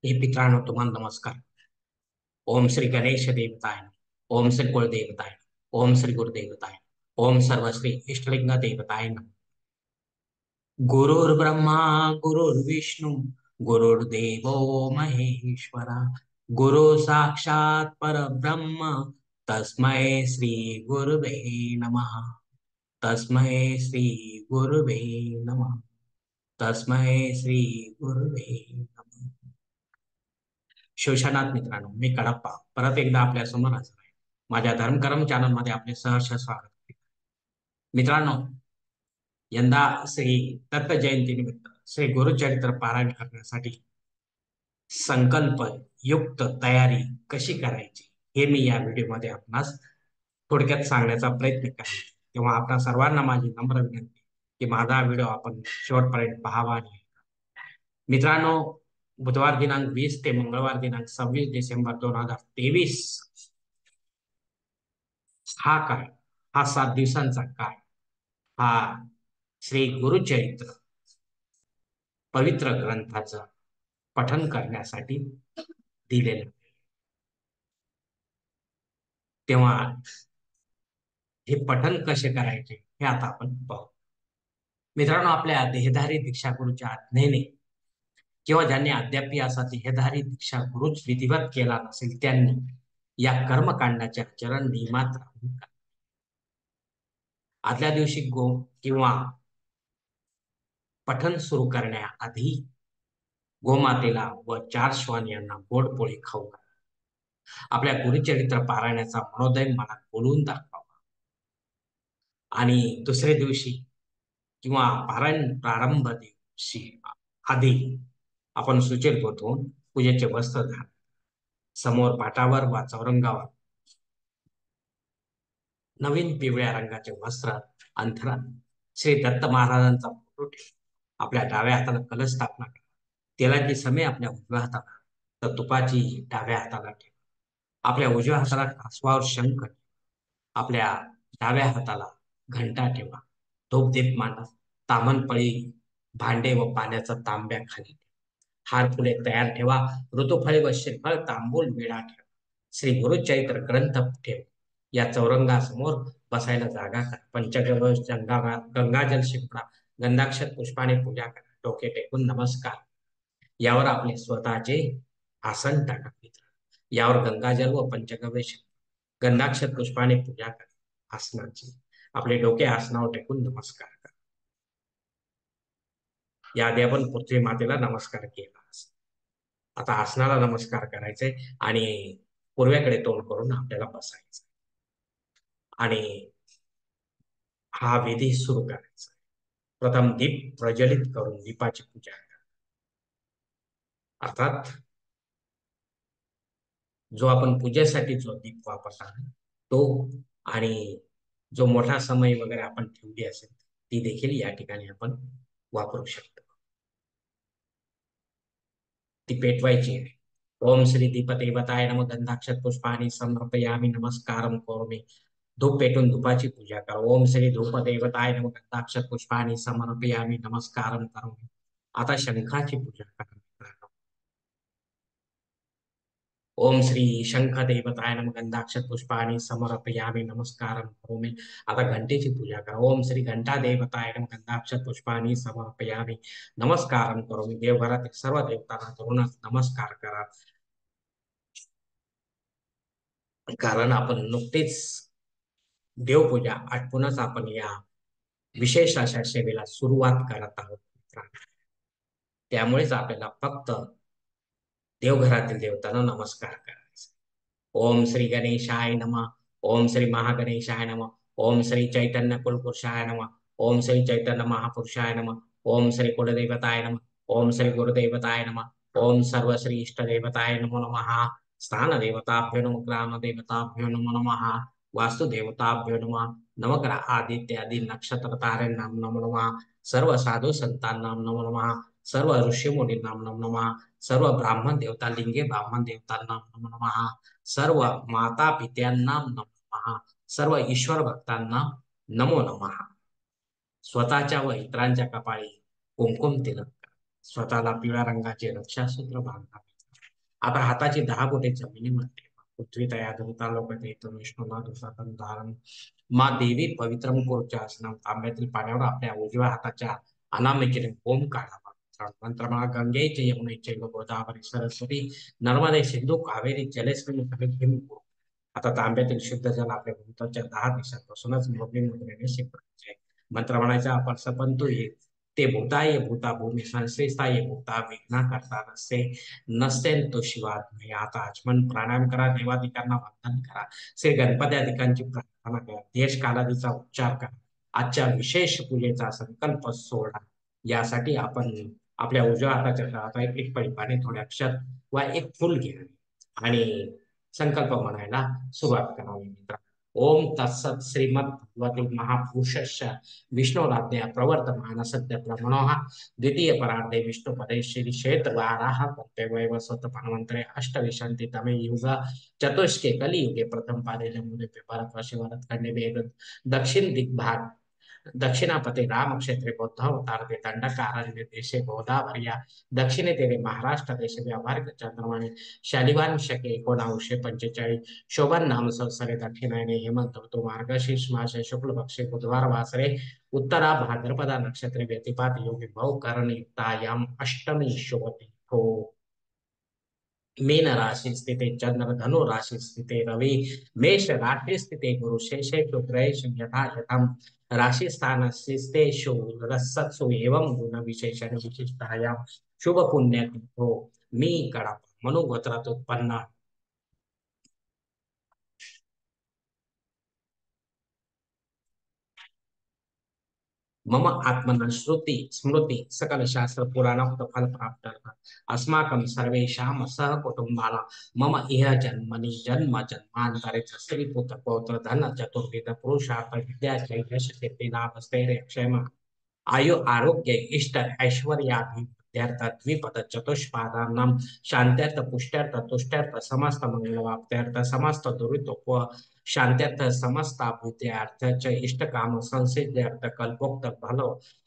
हे मित्रांनो तुम्हाला नमस्कार. ओम श्री गणेश देवताय नमः. ओम श्री कुलदेवताय नमः. ओम श्री गुरुदेवताय नमः. ओम सर्वश्री इष्टलिंग देवताय नमः. गुरुर्ब्रह्मा गुरुर्विष्णू गुरुर्देवो महेश्वरा. गुरु साक्षात परब्रह्म तस्मै श्री गुरुवे नमः. तस्मै श्री गुरुवे नमः. तस्मै श्री गुरुवे नमः. शिवशनाथ मित्रांनो, मी कडप्पा परत एकदा आपल्या समोर हजर आहे. माझ्या धर्मकरम चॅनल मध्ये आपले सहर्ष स्वागत आहे. मित्रांनो, यंदा श्री दत्त जयंती निमित्त श्री गुरुचरित्र पारायण करण्यासाठी संकल्प युक्त तयारी कशी करायची हे मी या व्हिडिओमध्ये आपणास थोडक्यात सांगण्याचा प्रयत्न करेन. तेव्हा आपणा सर्वांना माझी नम्र विनंती की माझा व्हिडिओ आपण शेवटपर्यंत पाहावा. आणि मित्रांनो, बुधवार दिनांक 20 ते मंगळवार दिनांक 26 डिसेंबर 2023 हा काय, हा 7 दिवसांचा काय, हा श्री गुरुचरित्र पवित्र ग्रंथाचं पठन करण्यासाठी दिलेला. तेव्हा हे पठन कसे करायचे हे आता आपण पाहू. मित्रांनो, आपल्या देहधारी दीक्षागुरूच्या आज्ञेने किंवा ज्यांनी अद्याप असा देहधारी दीक्षागुरूच विधिवत केला नसेल त्यांनी या कर्मकांडाचे आचरण नियमात राहून आदल्या दिवशी गो किंवा पठन सुरू करण्याआधी गोमातेला व 4 श्वान यांना गोड पोळी खाऊ घाला. आपल्या गुरुचरित्र पारायणाचा मनोदय मनात बोलून दाखवावा. आणि दुसऱ्या दिवशी किंवा पारायण प्रारंभ दिवशी आधी आपण सुचेत होतो पूजेचे वस्त्र धारण, समोर पाटावर वा चौरंगावर नवीन पिवळ्या रंगाचे वस्त्र अंथरा, श्री दत्त महाराजांचा फोटो ठेवा. आपल्या डाव्या हाताला कलश स्थापना करा. तेलाची समे आपल्या उजव्या हाताला तर तुपाची डाव्या हाताला ठेवा. आपल्या उजव्या हाताला कासवावर शंख ठेवा. आपल्या डाव्या हाताला घंटा ठेवा. धूपदीप मांडा. ताम्हणपळी, भांडे व पाण्याचा तांब्या खाली ठेवा. हार फुले तयार ठेवा. ऋतुफळे व श्रीफळ तांबूल विडा ठेवा. श्री गुरुचरित्र ग्रंथ ठेवा. या चौरंगासमोर बसायला जागा करा. पंचगव्य गंगाजल शिंपडा. गंधाक्षत पुष्पाने पूजा करा. डोके टेकून नमस्कार. यावर आपले स्वतःचे आसन टाका. यावर गंगाजल व पंचगव्य शिंपडा. गंधाक्षत पुष्पाने पूजा करा आसनाची. आपले डोके आसनावर टेकून नमस्कार करा. याआधी आपण पृथ्वी मातेला नमस्कार केला. आता आसनाला नमस्कार करायचे आणि पूर्वेकडे तोंड करून आपल्याला बसायचं आणि हा विधी सुरू करायचा. प्रथम दीप प्रज्वलित करून दीपाची पूजा करा. अर्थात जो आपण पूजेसाठी जो दीप वापरता तो, आणि जो मोठा समय वगैरे आपण ठेवली असेल ती देखील या ठिकाणी आपण वापरू शकतो. ती पेटवायची आहे. ओम श्री दीपदेवताय नमः. गंधाक्षत पुष्पाणि समर्पयामि. नमस्कारम करोमि. धूप पेटून धूपाची पूजा करा. ओम श्री धूपदेवताय नमः. गंधाक्षत पुष्पाणि समर्पयामि. नमस्कारम करोमि. आता शंखाची पूजा करा. ओम श्री शंख देवताय नमः. गंधाक्षत पुष्पाणि समर्पयामि. नमस्कारम करोमि. आता घंटेची पूजा करा. ओम श्री घंटा देवताय नमः. गंधाक्षत पुष्पाणि समर्पयामि. नमस्कारम करोमि. देवघरातील सर्व देवतांना करूनच नमस्कार करा, कारण आपण नुकतेच देवपूजा आटपूनच आपण या विशेष अशा सेवेला सुरुवात करत आहोत. त्यामुळेच आपल्याला फक्त देवघरातील देवतांना नमस्कार करायचा. ओम श्री गणेशाय नमः. ओम श्री महागणेशाय नमः. ओम श्री चैतन्य कुलपुरुषाय नमः. ओम श्री चैतन्य महापुरुषाय नमः. ओम श्री कुलदेवताय नमः. ओम श्री गुरुदेवताय नमः. ओम सर्व श्री इष्ट देवताय नमो नमः. स्थान देवताभ्यो नमः. ग्राम देवताभ्यो नमो नमः. वास्तु देवताभ्यो नमः. नवग्रह आदित्यादि नक्षत्र ताऱ्यांना नमो नमः. सर्व साधू संतांना नमो नमः. सर्व ऋषी मुनींना नमो नमः. सर्व ब्राह्मण देवता लिंगे ब्राह्मण देवतांना नमो नमः. सर्व माता पित्यांना नमो नमः. सर्व ईश्वर भक्तांना नमो नमः. स्वतःच्या व इतरांच्या कपाळी कुंकुम तिलक करा. स्वतःला पिवळ्या रंगाचे रक्षासूत्र बांधा. आता हाताची 10 बोटे जमिनीमध्ये पृथ्वी तया धृता लोकते इथं विष्णूला दुसातन धारण मा देवी पवित्रम कुर्चासनम. तांब्यातील पाण्यावर आपल्या उजव्या हाताच्या अनामिकेने ओम काढावा. मंत्रमाळा गंगेचे यमुनेचे गोदावरी सरस्वती नर्मदे सिंधू कावेरी जलेस्मिन समितीम. आता तांब्यातील शुद्ध जल आपल्या भूताच्या 10 दिशांपासूनच मोकळी मुद्रेने शिंपडायचे. मंत्र म्हणायचा आपण सपंतु ये ते भूताय भूता भूमी संश्लेषाय भूता विघ्ना करता नसते नसतेन तो शिवा नाही. आता आचमन प्राणायाम करा, देवादिकांना वंदन करा, श्री गणपत्यादिकांची प्रार्थना करा, देश कालादीचा उच्चार करा, आजच्या विशेष पूजेचा संकल्प सोडा. यासाठी आपण आपल्या उजव्या हाताच्या तळहात एक पळी पाणी, थोडे अक्षर वा एक फुल घ्यावे आणि संकल्प म्हणायला सुरुवात करावी. मित्र ओम तत्सत श्रीमद्भगवते महापुरुषस्य विष्णुराज्ञा प्रवर्तमान सद्य ब्रह्मणोः द्वितीय परार्धे विष्णुपदे श्री क्षेत्रवाराः कर्तव्यैव स्वत मन्वन्तरे अष्टविंशति तमे युग चतुष्के कलियुगे प्रथम पादे जम्बुद्वीपे भारतवर्षे भरतखंडे वेद दक्षिण दिग्भाग दक्षिणापते राम क्षेत्रे बौद्धावतारते दंडकारण्य देशे गोदावर्या दक्षिणे तेरे महाराष्ट्र देशे व्यावहारिक चंद्रमाने शालिवान शके 1945 शोभन नाम संवत्सरे दक्षिणायने हेमंत ऋतू मार्गशीर्ष मासे शुक्ल पक्षे बुधवार वासरे उत्तरा भाद्रपदा नक्षत्रे व्यतिपात योगी भव करण युक्तायाम अष्टमी शुभते हो. मीन राशि स्थिते चंद्र धनु राशि स्थिते रवि मेष राशि स्थिते गुरु शेषे शुक्रेश यथा यथम राशि स्थान स्थितेषु रसत्सु एवं गुण विशेषण विशिष्टायां शुभ पुण्य हो. मी कडप मनुगोत्रात उत्पन्न मम आत्मन श्रुति स्मृति सकल शास्त्र पुराणोक्त फल प्राप्त अस्माकं सर्वेषां सह कुटुंबाला मम इह जन्मनि जन्म जन्मांतरे च स्त्री पुत्र पौत्र धन चतुर्विध पुरुषार्थ विद्या यश कीर्ति लाभ स्थैर्य क्षेम आयु आरोग्य इष्ट ऐश्वर्याभिवृद्ध्यर्थ द्विपद चतुष्पादानां शांत्यर्थ पुष्ट्यर्थ तुष्ट्यर्थ समस्त मंगलवाप्त्यर्थ समस्त दुरितोप शांत्यर्थ समस्त अभ्युदयार्थ च इष्ट काम संसिद्ध्यर्थ कल्पोक्त फल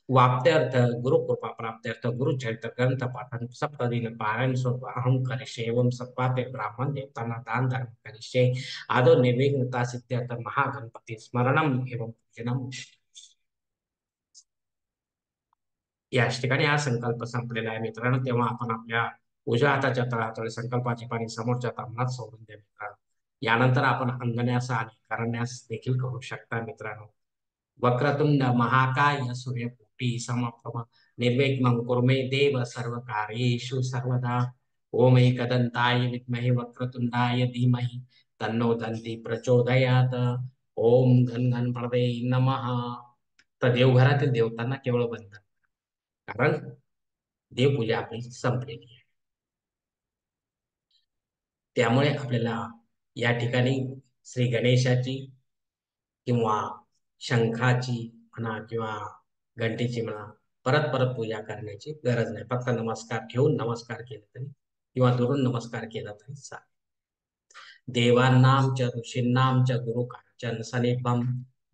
वाप्त्यर्थ गुरु कृपा प्राप्त्यर्थ गुरु चरित्र ग्रंथ पाठन सप्तदिन पारायण स्वरूप अहम करिष्ये एवं सत्पाते ब्राह्मण देवतांना दान धर्म करिष्ये आदो निर्विघ्नता सिद्ध्यर्थ महागणपती स्मरणम एवं पूजनम. याच ठिकाणी हा संकल्प संपलेला आहे मित्रांनो. तेव्हा आपण आपल्या उजव्या हाताच्या तळहातावर संकल्पाचे पाणी समोरच्या तामणात सोडून द्या मित्रांनो. यानंतर आपण अंगण्यास आणि करण्यास देखील करू शकता मित्रांनो. वक्रतुंड महाकाय सूर्यकोटी समप्रभ निर्विघ्नं कुरु मे देव सर्वकार्येषु सर्वदा. ओम एकदंताय विद्महे वक्रतुंडाय धीमहि तन्नो दंती प्रचोदयात. ओम घन गणपतये नमः. तर देवघरातील देवतांना केवळ वंदन, कारण देवपूजा आपली संपलेली आहे. त्यामुळे आपल्याला या ठिकाणी श्री गणेशाची किंवा शंखाची म्हणा किंवा घंटेची म्हणा परत परत पूजा करण्याची गरज नाही. फक्त नमस्कार ठेवून नमस्कार केला तरी किंवा दुरून नमस्कार केला तरी चालेल. देवानां च ऋषीणां च गुरुकांचन सनिभं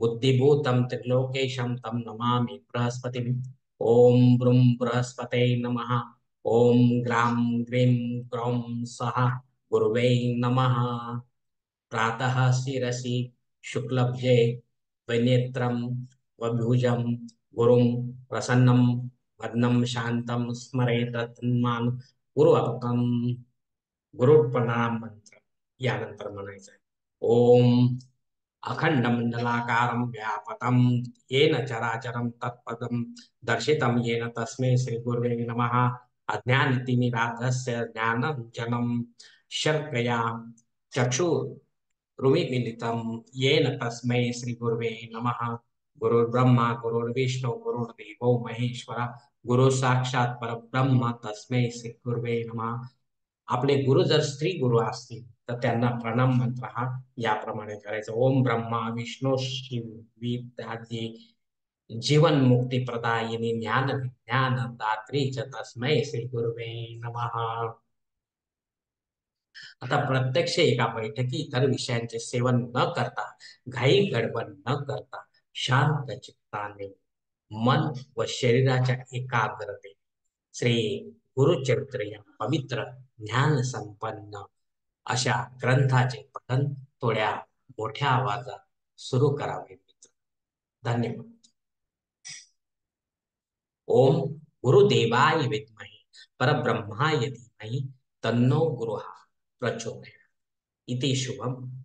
बुद्धिभूतं त्रिलोकेशं तं नमामि बृहस्पतिम्. ओम ब्रूं बृहस्पते नमः. ओम ग्रां ग्रीं ग्रौं सः गुरुवे नमः. प्रातः शिरसि शुक्लभ्ये वैनेत्रं वभुजं गुरुं प्रसन्नं वदनं शांतं स्मरेत तन्मान् गुरुवक्तं. गुरु प्रणाम मंत्र यानंतर म्हणायचं आहे. ओम अखंड मंडलाकारं व्यापतं येन चराचरं तत्पदं दर्शितं येन तस्मै श्री गुरुवे नमः. अज्ञानतिमिरान्धस्य ज्ञानाञ्जनं शर्कया चक्षुरुन्मीलितं येन तस्मै श्री गुरुवे नमः. गुरुर्ब्रह्मा गुरुर्विष्णू गुरुर्देवो महेश्वर गुरु साक्षात परब्रह्म तस्मै श्री गुरुवे नमः. आपले गुरु जर स्त्री गुरु असतील तर त्यांना प्रणाम मंत्र हा याप्रमाणे करायचा. ओम ब्रह्मा विष्णू शिवी जीवन मुक्ती प्रदायिनी ज्ञान विज्ञान दात्री च तस्मै श्री गुरुवे नमः. आता प्रत्यक्ष एका बैठकी इतर विषयांचे सेवन न करता घाई गडबड न करता शांत चित्ताने मन व शरीराच्या एकाग्रते श्री गुरुचरित्र या पवित्र ज्ञान संपन्न अशा ग्रंथाचे पठन थोड्या मोठ्या आवाजात सुरू करावे मित्र. धन्यवाद. ओम गुरुदेवाय विद्महे परब्रह्माय धीमहि तन्नो गुरुः प्रचोदयात्. इति शुभम